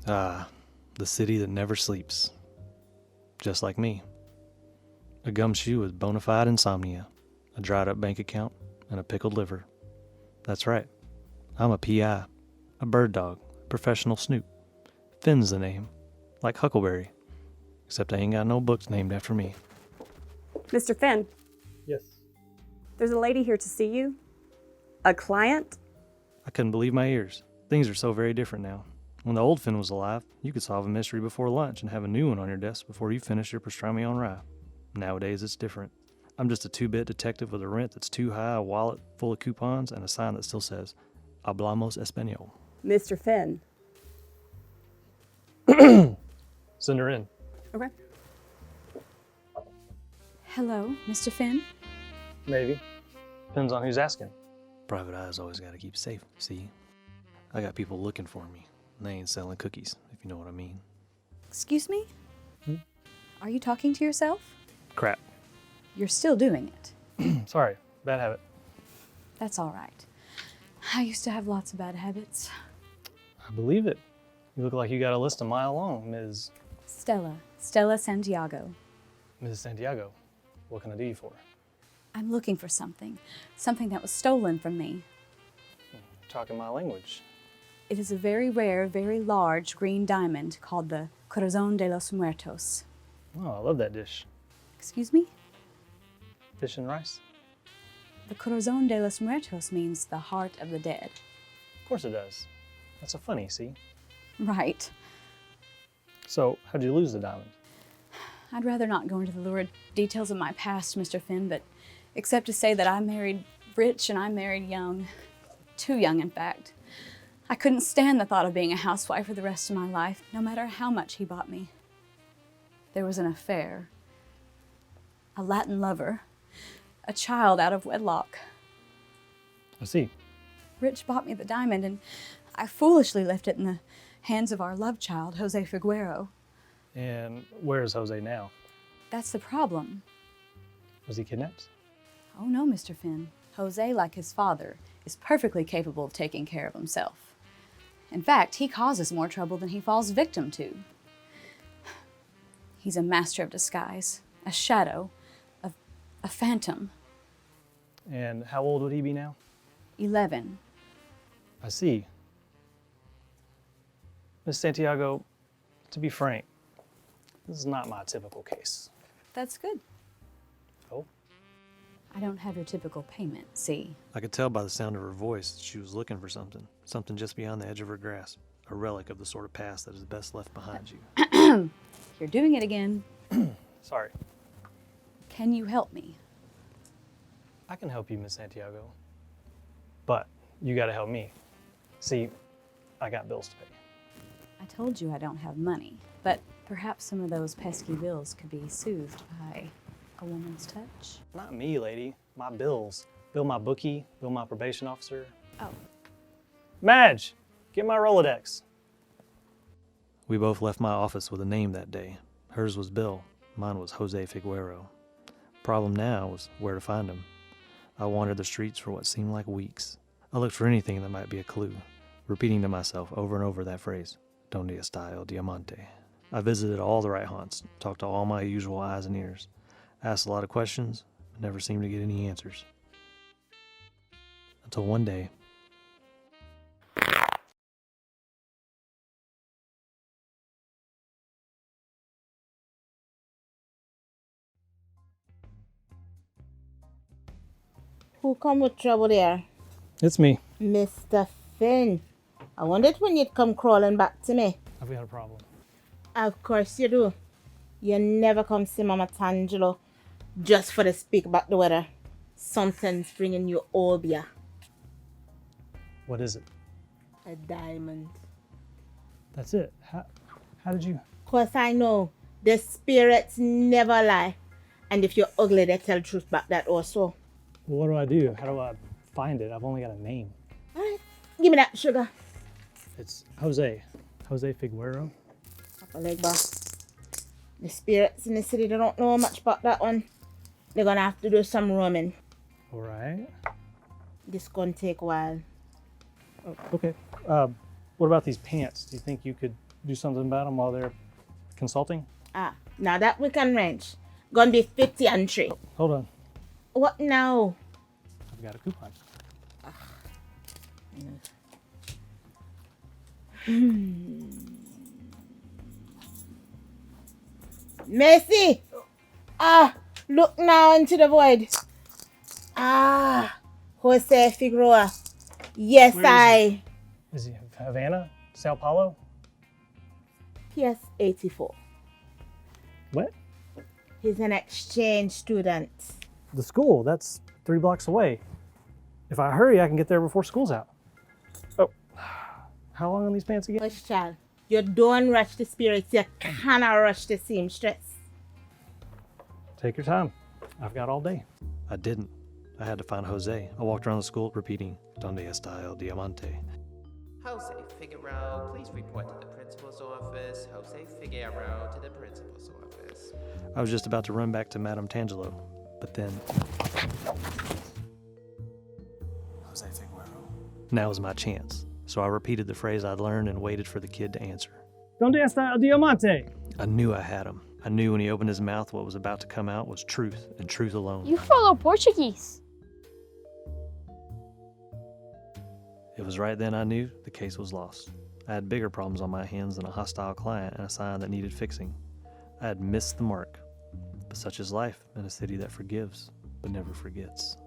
Ah, the city that never sleeps. Just like me. A gumshoe with bona fide insomnia, a dried up bank account, and a pickled liver. That's right. I'm a PI, a bird dog, professional snoop. Finn's the name, like Huckleberry. Except I ain't got no books named after me. Mr. Finn, Yes. there's a lady here to see you. A client? I couldn't believe my ears. Things are so very different now. When the old Finn was alive, you could solve a mystery before lunch and have a new one on your desk before you finish your pastrami on rye. Nowadays, it's different. I'm just a two-bit detective with a rent that's too high, a wallet full of coupons, and a sign that still says, Hablamos Español. Mr. Finn. Send her in. Okay. Hello, Mr. Finn. Maybe. Depends on who's asking. Private eye's always got to keep safe, see? I got people looking for me. And they ain't selling cookies, if you know what I mean. Excuse me? Are you talking to yourself? Crap. You're still doing it. Sorry. Bad habit. That's all right. I used to have lots of bad habits. I believe it. You look like you got a list a mile long, Ms. Stella Santiago. Mrs. Santiago. What can I do you for? I'm looking for something that was stolen from me. You're talking my language. It is a very rare, very large green diamond called the Corazón de los Muertos. Oh, I love that dish. Excuse me? Fish and rice? The Corazón de los Muertos means the heart of the dead. Of course it does. That's a funny, see? Right. So, how'd you lose the diamond? I'd rather not go into the lurid details of my past, Mr. Finn, but except to say that I married rich and I married young. Too young, in fact. I couldn't stand the thought of being a housewife for the rest of my life, no matter how much he bought me. There was an affair, a Latin lover, a child out of wedlock. I see. Rich bought me the diamond, and I foolishly left it in the hands of our love child, Jose Figuero. And where's Jose now? That's the problem. Was he kidnapped? Oh no, Mr. Finn. Jose, like his father, is perfectly capable of taking care of himself. In fact, he causes more trouble than he falls victim to. He's a master of disguise, a shadow, a phantom. And how old would he be now? 11. I see. Miss Santiago, to be frank, this is not my typical case. That's good. Oh? I don't have your typical payment, see? I could tell by the sound of her voice that she was looking for something just beyond the edge of her grasp, a relic of the sort of past that is best left behind you. You're doing it again. Sorry. Can you help me? I can help you, Miss Santiago. But you gotta help me. See, I got bills to pay. I told you I don't have money, but perhaps some of those pesky bills could be soothed by a woman's touch. Not me, lady. My bills. Bill my bookie, bill my probation officer. Oh. Madge, get my Rolodex. We both left my office with a name that day. Hers was Bill, mine was Jose Figuero. Problem now was where to find him. I wandered the streets for what seemed like weeks. I looked for anything that might be a clue, repeating to myself over and over that phrase, Donde está el diamante? I visited all the right haunts, talked to all my usual eyes and ears, asked a lot of questions, but never seemed to get any answers. Until one day, Who come with trouble there? it's me. Mr. Finn. I wondered when you'd come crawling back to me. I've got a problem. Of course you do. You never come see Mama Tangelo just for to speak about the weather. Something's bringing you all beer. What is it? A diamond. That's it. How did you? 'Cause I know the spirits never lie. And if you're ugly, they tell the truth back that also. Well, what do I do? How do I find it? I've only got a name. Alright, give me that sugar. It's Jose Figuero. Up a leg, boss. The spirits in the city, they don't know much about that one. They're gonna have to do some roaming. All right. This gonna take a while. Oh, okay. What about these pants? Do you think you could do something about them while they're consulting? Ah, now that we can arrange. Gonna be 50 and 3. Hold on. What now? I've got a coupon. Messi! Ah, look now into the void. Ah, Jose Figueroa. Yes, Where is I. Is he Havana? Sao Paulo? PS 84. What? He's an exchange student. The school, that's 3 blocks away. If I hurry, I can get there before school's out. Oh, how long on these pants again? Hush, child. You don't rush the spirits. You cannot rush the seamstress. Take your time. I've got all day. I didn't. I had to find Jose. I walked around the school repeating, Donde está el diamante? Jose Figueroa, please report to the principal's office. Jose Figueroa to the principal's office. I was just about to run back to Madame Tangelo, but then... Jose Figueroa. Now was my chance, so I repeated the phrase I'd learned and waited for the kid to answer. Donde está el diamante? I knew I had him. I knew when he opened his mouth what was about to come out was truth, and truth alone. You follow Portuguese. It was right then I knew the case was lost. I had bigger problems on my hands than a hostile client and a sign that needed fixing. I had missed the mark. But such is life in a city that forgives, but never forgets.